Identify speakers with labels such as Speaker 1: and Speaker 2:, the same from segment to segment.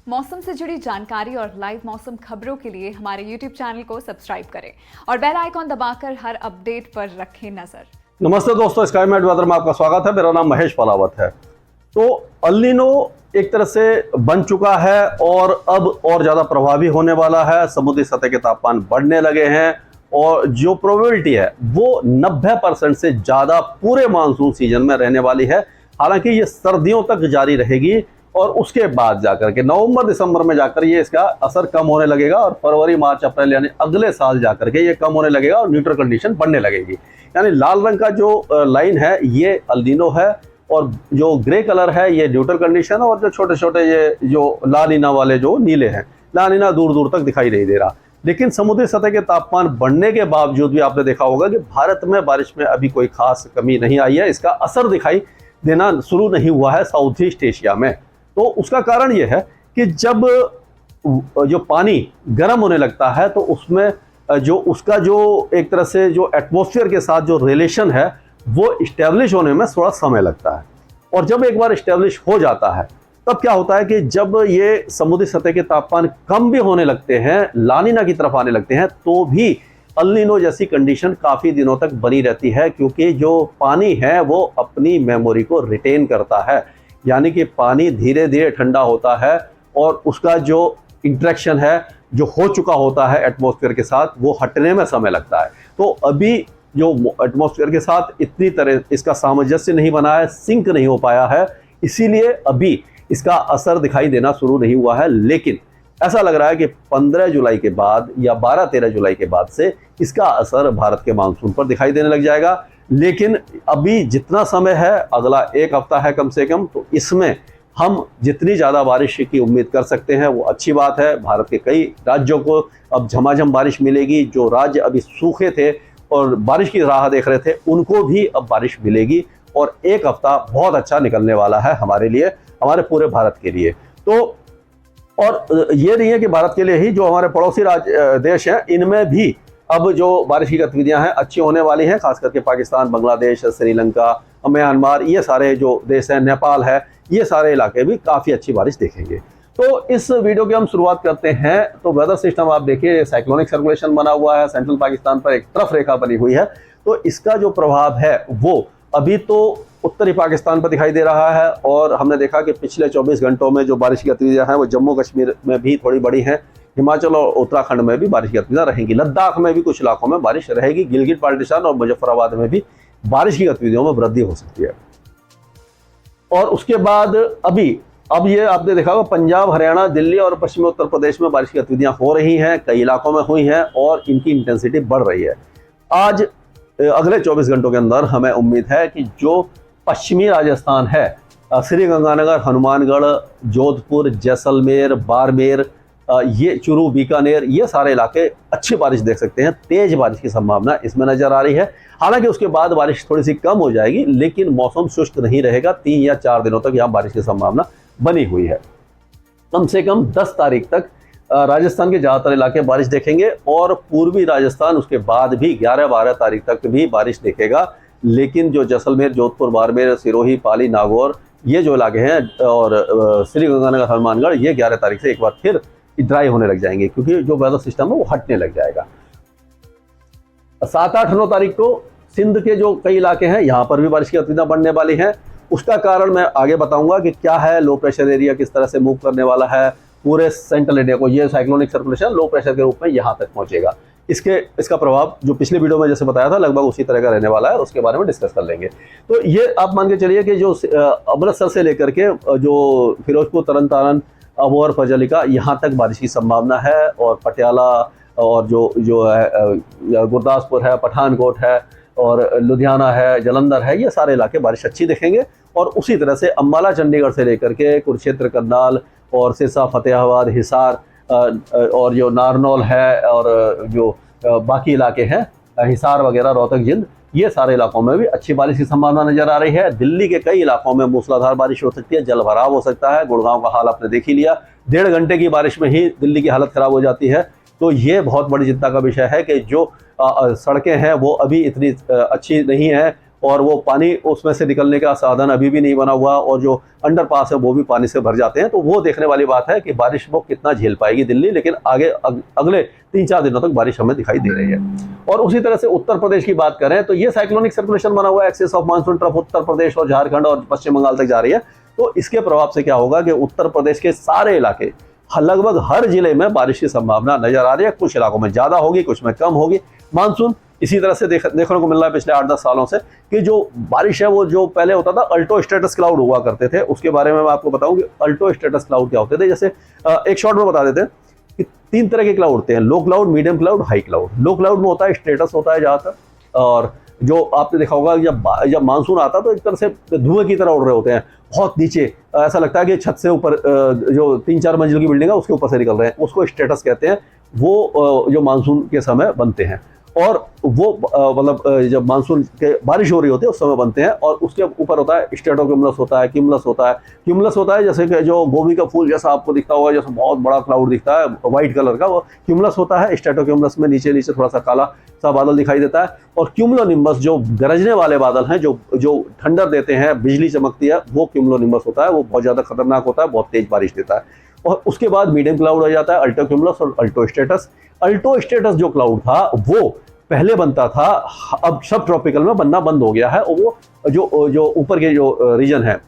Speaker 1: मौसम से जुड़ी जानकारी और लाइव मौसम खबरों के लिए हमारे YouTube चैनल को सब्सक्राइब करें और बेल आइकॉन दबाकर हर अपडेट पर रखें नजर।
Speaker 2: नमस्ते दोस्तों, स्काईमेट वेदर में आपका स्वागत है। मेरा नाम महेश पलावत है। तो अल नीनो एक तरह से बन चुका है और अब और ज्यादा प्रभावी होने वाला है। समुद्री सतह के तापमान बढ़ने लगे हैं और जो प्रोबेबिलिटी है वो 90% से ज्यादा पूरे मानसून सीजन में रहने वाली है। हालांकि ये सर्दियों तक जारी रहेगी और उसके बाद जाकर के नवंबर दिसंबर में जाकर ये इसका असर कम होने लगेगा और फरवरी मार्च अप्रैल यानी अगले साल जाकर के ये कम होने लगेगा और न्यूट्रल कंडीशन बढ़ने लगेगी। यानी लाल रंग का जो लाइन है ये अल नीनो है और जो ग्रे कलर है ये न्यूट्रल कंडीशन और जो छोटे छोटे ये जो ला नीना वाले जो नीले हैं, ला नीना दूर दूर तक दिखाई नहीं दे रहा। लेकिन समुद्री सतह के तापमान बढ़ने के बावजूद भी आपने देखा होगा कि भारत में बारिश में अभी कोई खास कमी नहीं आई है। इसका असर दिखाई देना शुरू नहीं हुआ है साउथ ईस्ट एशिया में। तो उसका कारण यह है कि जब जो पानी गर्म होने लगता है तो उसमें जो उसका जो एक तरह से जो एटमॉस्फेयर के साथ जो रिलेशन है वो इस्टेब्लिश होने में थोड़ा समय लगता है। और जब एक बार इस्टेब्लिश हो जाता है तब क्या होता है कि जब ये समुद्री सतह के तापमान कम भी होने लगते हैं, ला नीना की तरफ आने लगते हैं, तो भी अल नीनो जैसी कंडीशन काफ़ी दिनों तक बनी रहती है, क्योंकि जो पानी है वो अपनी मेमोरी को रिटेन करता है। यानी कि पानी धीरे धीरे ठंडा होता है और उसका जो इंटरेक्शन है जो हो चुका होता है एटमॉस्फेयर के साथ वो हटने में समय लगता है। तो अभी जो एटमॉस्फेयर के साथ इतनी तरह इसका सामंजस्य नहीं बना है, सिंक नहीं हो पाया है, इसीलिए अभी इसका असर दिखाई देना शुरू नहीं हुआ है। लेकिन ऐसा लग रहा है कि 15 जुलाई के बाद या 12-13 जुलाई के बाद से इसका असर भारत के मानसून पर दिखाई देने लग जाएगा। लेकिन अभी जितना समय है, अगला एक हफ्ता है कम से कम, तो इसमें हम जितनी ज़्यादा बारिश की उम्मीद कर सकते हैं वो अच्छी बात है। भारत के कई राज्यों को अब झमाझम बारिश मिलेगी। जो राज्य अभी सूखे थे और बारिश की राह देख रहे थे उनको भी अब बारिश मिलेगी और एक हफ्ता बहुत अच्छा निकलने वाला है हमारे लिए, हमारे पूरे भारत के लिए। तो और ये नहीं है कि भारत के लिए ही, जो हमारे पड़ोसी देश हैं इनमें भी अब जो बारिश की गतिविधियां हैं अच्छी होने वाली हैं। खास करके पाकिस्तान, बांग्लादेश, श्रीलंका, म्यांमार, ये सारे जो देश हैं, नेपाल है, ये सारे इलाके भी काफ़ी अच्छी बारिश देखेंगे। तो इस वीडियो की हम शुरुआत करते हैं। तो वेदर सिस्टम आप देखिए, साइक्लोनिक सर्कुलेशन बना हुआ है, सेंट्रल पाकिस्तान पर एक तरफ रेखा बनी हुई है। तो इसका जो प्रभाव है वो अभी तो उत्तरी पाकिस्तान पर दिखाई दे रहा है और हमने देखा कि पिछले 24 घंटों में जो बारिश की गतिविधियां हैं वो जम्मू कश्मीर में भी थोड़ी बड़ी हैं, हिमाचल और उत्तराखंड में भी बारिश की गतिविधियां रहेंगी, लद्दाख में भी कुछ इलाकों में बारिश रहेगी, गिलगित बाल्टिस्तान और मुजफ्फराबाद में भी बारिश की गतिविधियों में वृद्धि हो सकती है। और उसके बाद अब ये आपने देखा होगा पंजाब, हरियाणा, दिल्ली और पश्चिमी उत्तर प्रदेश में बारिश की गतिविधियां हो रही हैं, कई इलाकों में हुई हैं और इनकी इंटेंसिटी बढ़ रही है। आज अगले 24 घंटों के अंदर हमें उम्मीद है कि जो पश्चिमी राजस्थान है, श्रीगंगानगर, हनुमानगढ़, जोधपुर, जैसलमेर, बाड़मेर, ये चूरू, बीकानेर, ये सारे इलाके अच्छी बारिश देख सकते हैं। तेज बारिश की संभावना इसमें नजर आ रही है। हालांकि उसके बाद बारिश थोड़ी सी कम हो जाएगी, लेकिन मौसम शुष्क नहीं रहेगा। 3 या 4 दिनों तक यहाँ बारिश की संभावना बनी हुई है। कम से कम 10 तारीख तक राजस्थान के ज़्यादातर इलाके बारिश देखेंगे और पूर्वी राजस्थान उसके बाद भी 11-12 तारीख तक भी बारिश देखेगा। लेकिन जो जैसलमेर, जोधपुर, बाड़मेर, सिरोही, पाली, नागौर, ये जो इलाके हैं और श्रीगंगानगर, हनुमानगढ़, ये 11 तारीख से एक बार फिर ड्राई होने लग जाएंगे, क्योंकि जो वेदर सिस्टम है वो हटने लग जाएगा। 7-8-9 तारीख को सिंध के जो कई इलाके हैं यहाँ पर भी बारिश की गतिविधियां बढ़ने वाली हैं। उसका कारण मैं आगे बताऊंगा कि क्या है, लो प्रेशर एरिया किस तरह से मूव करने वाला है पूरे सेंट्रल इंडिया को। ये साइक्लोनिक सर्कुलेशन लो प्रेशर के रूप में यहाँ तक पहुंचेगा। इसका प्रभाव जो पिछले वीडियो में जैसे बताया था लगभग उसी तरह का रहने वाला है, उसके बारे में डिस्कस कर लेंगे। तो ये आप मान के चलिए कि जो अमृतसर से लेकर के जो फिरोजपुर, तरन तारन, अबोहर, फजलिका, यहाँ तक बारिश की संभावना है। और पटियाला और जो है गुरदासपुर है, पठानकोट है और लुधियाना है, जलंधर है, ये सारे इलाके बारिश अच्छी दिखेंगे। और उसी तरह से अम्बाला, चंडीगढ़ से लेकर के कुरुक्षेत्र, करनाल और सिरसा, फतेहाबाद, हिसार और जो नारनौल है और जो बाकी इलाके हैं, हिसार वगैरह, रोहतक, जिंद, ये सारे इलाकों में भी अच्छी बारिश की संभावना नजर आ रही है। दिल्ली के कई इलाकों में मूसलाधार बारिश हो सकती है, जल भराव हो सकता है। गुड़गांव का हाल आपने देख ही लिया, 1.5 घंटे की बारिश में ही दिल्ली की हालत खराब हो जाती है। तो ये बहुत बड़ी चिंता का विषय है कि जो सड़कें हैं वो अभी इतनी अच्छी नहीं है और वो पानी उसमें से निकलने का साधन अभी भी नहीं बना हुआ, और जो अंडरपास है वो भी पानी से भर जाते हैं। तो वो देखने वाली बात है कि बारिश वो कितना झेल पाएगी दिल्ली, लेकिन आगे अगले 3-4 दिनों तक बारिश हमें दिखाई दे रही है। और उसी तरह से उत्तर प्रदेश की बात करें तो ये साइक्लोनिक सर्कुलेशन बना हुआ है, axis of monsoon trough Uttar Pradesh और झारखंड और पश्चिम बंगाल तक जा रही है। तो इसके प्रभाव से क्या होगा कि उत्तर प्रदेश के सारे इलाके, लगभग हर जिले में बारिश की संभावना नजर आ रही है। कुछ इलाकों में ज्यादा होगी, कुछ में कम होगी। मानसून इसी तरह से देखने को मिल रहा है पिछले 8-10 सालों से कि जो बारिश है वो जो पहले होता था अल्टो स्टेटस क्लाउड हुआ करते थे। उसके बारे में मैं आपको बताऊं कि अल्टो स्टेटस क्लाउड क्या होते थे। जैसे एक शॉर्ट में बता देते हैं कि 3 तरह के क्लाउड होते हैं, low cloud, medium cloud, high cloud. Low cloud में होता है स्टेटस होता है ज्यादातर, और जो आपने देखा होगा जब मानसून आता तो एक तरह से धुएं की तरह उड़ रहे होते हैं बहुत नीचे, ऐसा लगता है कि छत से ऊपर जो 3-4 मंजिल की बिल्डिंग है उसके ऊपर से निकल रहे हैं, उसको स्टेटस कहते हैं। वो जो मानसून के समय बनते हैं, और वो मतलब जब मानसून के बारिश हो रही होती है उस समय बनते हैं। और उसके ऊपर होता है स्ट्रेटोक्यूमुलस होता है, क्यूमुलस होता है। क्यूमुलस होता है जैसे कि जो गोभी का फूल जैसा आपको दिखता होगा, जैसे बहुत बड़ा क्लाउड दिखता है व्हाइट कलर का, वो क्यूमुलस होता है। स्ट्रेटोक्यूमुलस में नीचे नीचे थोड़ा सा काला सा बादल दिखाई देता है। और क्यूमुलोनिम्बस जो गरजने वाले बादल हैं, जो ठंडर देते हैं, बिजली चमकती है, वो क्यूमुलोनिम्बस होता है। वो बहुत ज़्यादा खतरनाक होता है, बहुत तेज बारिश देता है। और उसके बाद मीडियम क्लाउड हो जाता है, अल्टो क्यूमुलस और अल्टो स्टेटस। अल्टो स्टेटस जो क्लाउड था वो पहले बनता था, अब सब ट्रॉपिकल में बनना बंद हो गया है। और वो जो ऊपर के जो रीजन है,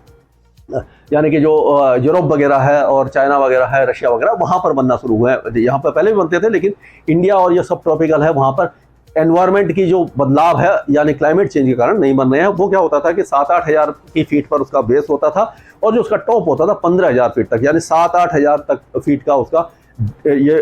Speaker 2: यानी कि जो यूरोप वगैरह है और चाइना वगैरह है, रशिया वगैरह, वहाँ पर बनना शुरू हुए हैं। यहाँ पर पहले भी बनते थे, लेकिन इंडिया और ये सब ट्रॉपिकल है, वहाँ पर एनवायरनमेंट की जो बदलाव है यानी क्लाइमेट चेंज के कारण नहीं बन रहे हैं। वो क्या होता था कि 7-8 हज़ार की फीट पर उसका बेस होता था, और जो उसका टॉप होता था 15,000 फीट तक, यानी 7-8 हज़ार तक फीट का उसका ये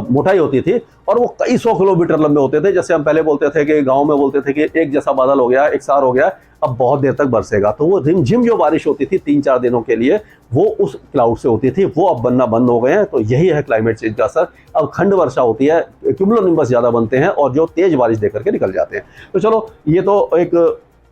Speaker 2: मोटाई होती थी। और वो कई 100 किलोमीटर लंबे होते थे। जैसे हम पहले बोलते थे कि गांव में बोलते थे कि एक जैसा बादल हो गया, एक सार हो गया, अब बहुत देर तक बरसेगा। तो वो रिमझिम जो बारिश होती थी 3-4 दिनों के लिए, वो उस क्लाउड से होती थी, वो अब बनना बंद हो गए हैं। तो यही है क्लाइमेट चेंज का असर। अब खंड वर्षा होती है, क्यूमुलोनिम्बस ज़्यादा बनते हैं, और जो तेज बारिश देकर के निकल जाते हैं। तो चलो, ये तो एक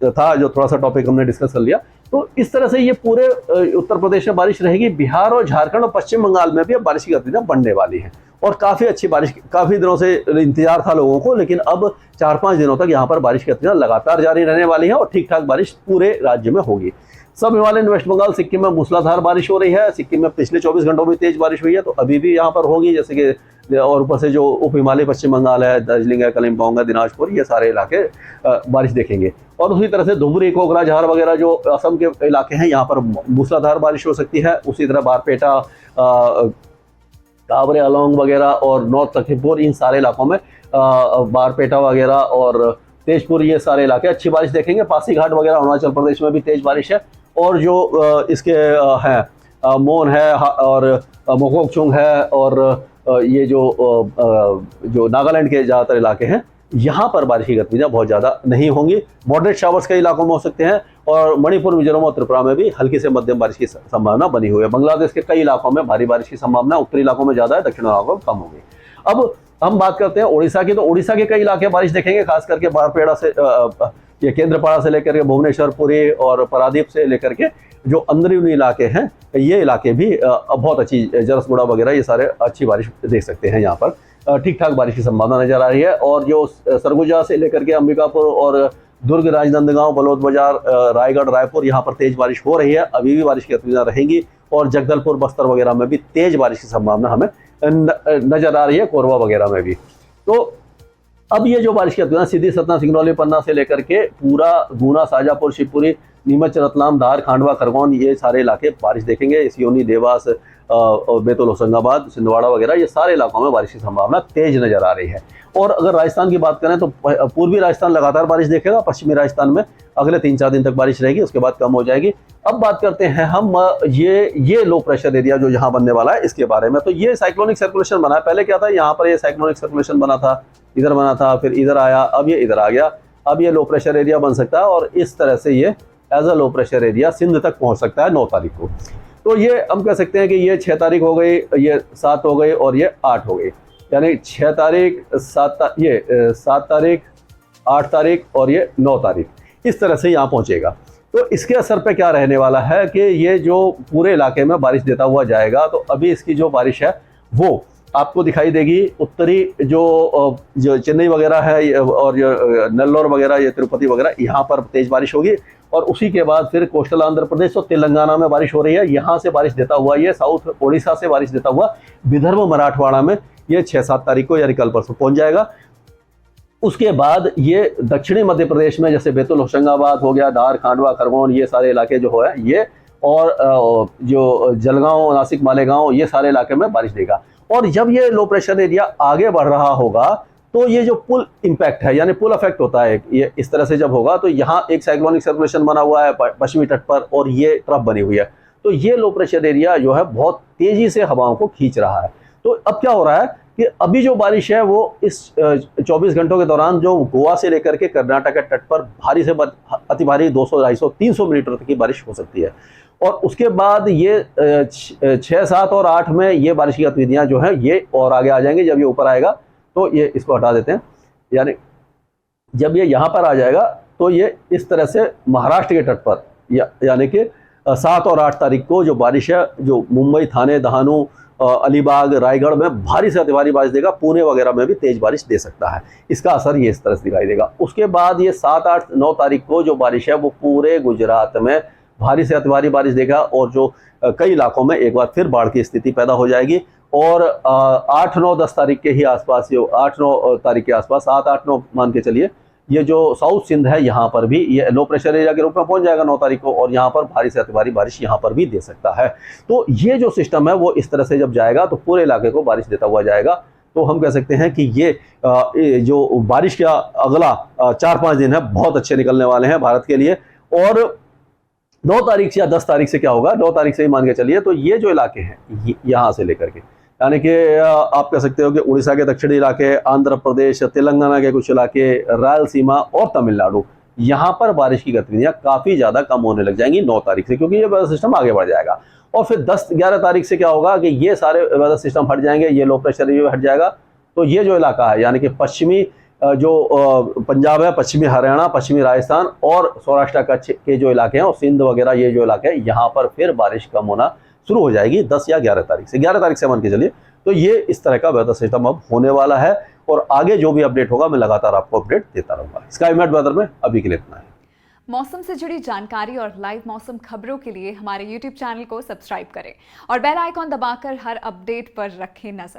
Speaker 2: था जो थोड़ा सा टॉपिक हमने डिस्कस कर लिया। तो इस तरह से ये पूरे उत्तर प्रदेश में बारिश रहेगी। बिहार और झारखंड और पश्चिम बंगाल में भी अब बारिश की गतिविधियां बढ़ने वाली हैं, और काफ़ी अच्छी बारिश, काफ़ी दिनों से इंतजार था लोगों को, लेकिन अब 4-5 दिनों तक यहाँ पर बारिश की गतिविधियां लगातार जारी रहने वाली है, और ठीक ठाक बारिश पूरे राज्य में होगी। सब हिमालयन वेस्ट बंगाल, सिक्किम में मूसलाधार बारिश हो रही है। सिक्किम में पिछले 24 घंटों में तेज बारिश हुई है, तो अभी भी यहाँ पर होगी। जैसे कि और ऊपर से जो उप हिमालय पश्चिम बंगाल है, दार्जिलिंग है, कलिम्पोंग है, दिनाजपुर, ये सारे इलाके बारिश देखेंगे। और उसी तरह से धुबरी, कोकराझार वगैरह जो असम के इलाके हैं, यहाँ पर मूसलाधार बारिश हो सकती है। उसी तरह बारपेटा, कावरे अलोंग वगैरह और नॉर्थ लखीमपुर, इन सारे इलाकों में बारपेटा वगैरह और तेजपुर, ये सारे इलाके अच्छी बारिश देखेंगे। पासीघाट वगैरह अरुणाचल प्रदेश में भी तेज बारिश है। और जो इसके हैं मोन है और मोकोकचुंग है, और ये जो नागालैंड के ज़्यादातर इलाके हैं, यहाँ पर बारिश की गतिविधियाँ बहुत ज़्यादा नहीं होंगी। मॉडरेट शावर्स कई इलाकों में हो सकते हैं, और मणिपुर, मिजोरम और त्रिपुरा में भी हल्की से मध्यम बारिश की संभावना बनी हुई है। बांग्लादेश के कई इलाकों में भारी बारिश की संभावना, उत्तरी इलाकों में ज़्यादा है, दक्षिण इलाकों में कम होगी। अब हम बात करते हैं उड़ीसा की। तो उड़ीसा के कई इलाके बारिश देखेंगे, खास करके बारपेड़ा से ये केंद्रपाड़ा से लेकर के भुवनेश्वर, पुरी और पारादीप से लेकर के जो अंदरूनी इलाके हैं, ये इलाके भी बहुत अच्छी, जरसगुड़ा वगैरह, ये सारे अच्छी बारिश देख सकते हैं। यहाँ पर ठीक ठाक बारिश की संभावना नजर आ रही है। और जो सरगुजा से लेकर के अंबिकापुर और दुर्ग, राजनंदगांव, बलौद बाजार, रायगढ़, रायपुर, यहाँ पर तेज बारिश हो रही है, अभी भी बारिश की गतिविधियां रहेंगी। और जगदलपुर, बस्तर वगैरह में भी तेज बारिश की संभावना हमें नजर आ रही है, कोरबा वगैरह में भी। तो अब ये जो बारिश की गतिविधियां सीधी सतना, सिंगरौली, पन्ना से लेकर के पूरा गुना, शाजापुर, शिवपुरी, नीमच, रतलाम, धार, खांडवा, खरगोन, ये सारे इलाके बारिश देखेंगे। सियोनी, देवास, बैतूल, होशंगाबाद, छिंदवाड़ा वगैरह, ये सारे इलाकों में बारिश की संभावना तेज नजर आ रही है। और अगर राजस्थान की बात करें तो पूर्वी राजस्थान लगातार बारिश देखेगा, पश्चिमी राजस्थान में अगले 3-4 दिन तक बारिश रहेगी, उसके बाद कम हो जाएगी। अब बात करते हैं हम ये लो प्रेशर एरिया जो यहाँ बनने वाला है इसके बारे में। तो ये साइक्लोनिक सर्कुलेशन बना है। पहले क्या था, यहाँ पर ये साइक्लोनिक सर्कुलेशन बना था, इधर बना था, फिर इधर आया, अब ये इधर आ गया। अब ये लो प्रेशर एरिया बन सकता है, और इस तरह से ये as a low pressure area Sindh तक पहुँच सकता है 9 तारीख को। तो ये हम कह सकते हैं कि ये 6 तारीख हो गई, ये 7 हो गई, और ये 8 हो गई। यानी 6 तारीख, 7 तारीख, 8 तारीख और ये 9 तारीख, इस तरह से यहाँ पहुँचेगा। तो इसके असर पे क्या रहने वाला है कि ये जो पूरे इलाके में बारिश देता हुआ जाएगा, तो अभी इसकी जो बारिश है वो आपको दिखाई देगी। उत्तरी जो चेन्नई वगैरह है और जो नेल्लोर वगैरह, ये तिरुपति वगैरह, यहाँ पर तेज बारिश होगी। और उसी के बाद फिर कोस्टल आंध्र प्रदेश और तेलंगाना में बारिश हो रही है। यहाँ से बारिश देता हुआ ये साउथ ओडिशा से बारिश देता हुआ विदर्भ मराठवाड़ा में ये 6-7 तारीख को यानी कल परसों पहुंच जाएगा। उसके बाद ये दक्षिणी मध्य प्रदेश में जैसे बैतूल होशंगाबाद हो गया, धार, खांडवा, खरगोन, ये सारे इलाके जो है ये, और जो जलगांव, नासिक, मालेगांव, ये सारे इलाके में बारिश देगा। और जब ये लो प्रेशर एरिया आगे बढ़ रहा होगा तो ये जो पुल इम्पैक्ट है यानी पुल इफेक्ट होता है, ये इस तरह से जब होगा तो यहाँ एक साइक्लोनिक सर्कुलेशन बना हुआ है पश्चिमी तट पर और ये ट्रफ बनी हुई है। तो ये लो प्रेशर एरिया जो है बहुत तेजी से हवाओं को खींच रहा है। तो अब क्या हो रहा है कि अभी जो बारिश है वो इस 24 घंटों के दौरान जो गोवा से लेकर के कर्नाटक के तट पर भारी से अति भारी 200, 250, 300 मिलीमीटर तक की बारिश हो सकती है। और उसके बाद ये 6, 7 और 8 में ये बारिश की गतिविधियां जो है ये और आगे आ जाएंगी। जब ये ऊपर आएगा तो ये इसको हटा देते हैं, यानी जब ये यहाँ पर आ जाएगा तो ये इस तरह से महाराष्ट्र के तट पर यानी कि 7 और 8 तारीख को जो बारिश है, जो मुंबई, थाने, दहानू, अलीबाग, रायगढ़ में भारी से अति भारी बारिश देगा। पुणे वगैरह में भी तेज बारिश दे सकता है। इसका असर ये इस तरह से दिखाई देगा। उसके बाद ये 7, 8, 9 तारीख को जो बारिश है वो पूरे गुजरात में भारी से अति भारी बारिश देगा और जो कई इलाकों में एक बार फिर बाढ़ की स्थिति पैदा हो जाएगी। और 8, 9, 10 तारीख के ही आसपास, जो 8, 9 तारीख के आसपास, 7, 8, 9 मान के चलिए, ये जो साउथ सिंध है यहाँ पर भी ये लो प्रेशर एरिया के रूप में पहुंच जाएगा 9 तारीख को, और यहाँ पर भारी से अति भारी बारिश यहाँ पर भी दे सकता है। तो ये जो सिस्टम है वो इस तरह से जब जाएगा तो पूरे इलाके को बारिश देता हुआ जाएगा। तो हम कह सकते हैं कि ये जो बारिश का अगला 4-5 दिन है बहुत अच्छे निकलने वाले हैं भारत के लिए। और 9 तारीख से या 10 तारीख से क्या होगा, 9 तारीख से ही मान के चलिए, तो ये जो इलाके हैं यहाँ से लेकर के यानी कि आप कह सकते हो कि उड़ीसा के दक्षिणी इलाके, आंध्र प्रदेश, तेलंगाना के कुछ इलाके, रायलसीमा और तमिलनाडु, यहाँ पर बारिश की गतिविधियां काफ़ी ज़्यादा कम होने लग जाएंगी 9 तारीख से, क्योंकि ये वेदर सिस्टम आगे बढ़ जाएगा। और फिर 10-11 तारीख से क्या होगा कि ये सारे वेदर सिस्टम हट जाएंगे, ये लो प्रेशर एरिया हट जाएगा। तो ये जो इलाका है यानी कि पश्चिमी जो पंजाब है, पश्चिमी हरियाणा, पश्चिमी राजस्थान और सौराष्ट्र कच्छ के जो इलाके हैं और सिंध वगैरह, ये जो इलाके हैं, यहाँ पर फिर बारिश कम होना शुरू हो जाएगी 10 या 11 तारीख से। 11 तारीख से मान के चलिए। तो ये इस तरह का वेदर सिस्टम अब होने वाला है और आगे जो भी अपडेट होगा मैं लगातार आपको अपडेट देता रहूंगा। स्काईमेट वेदर में अभी के लिए इतना है।
Speaker 1: मौसम से जुड़ी जानकारी और लाइव मौसम खबरों के लिए हमारे YouTube चैनल को सब्सक्राइब करें और बेल आइकॉन दबाकर हर अपडेट पर रखें नजर।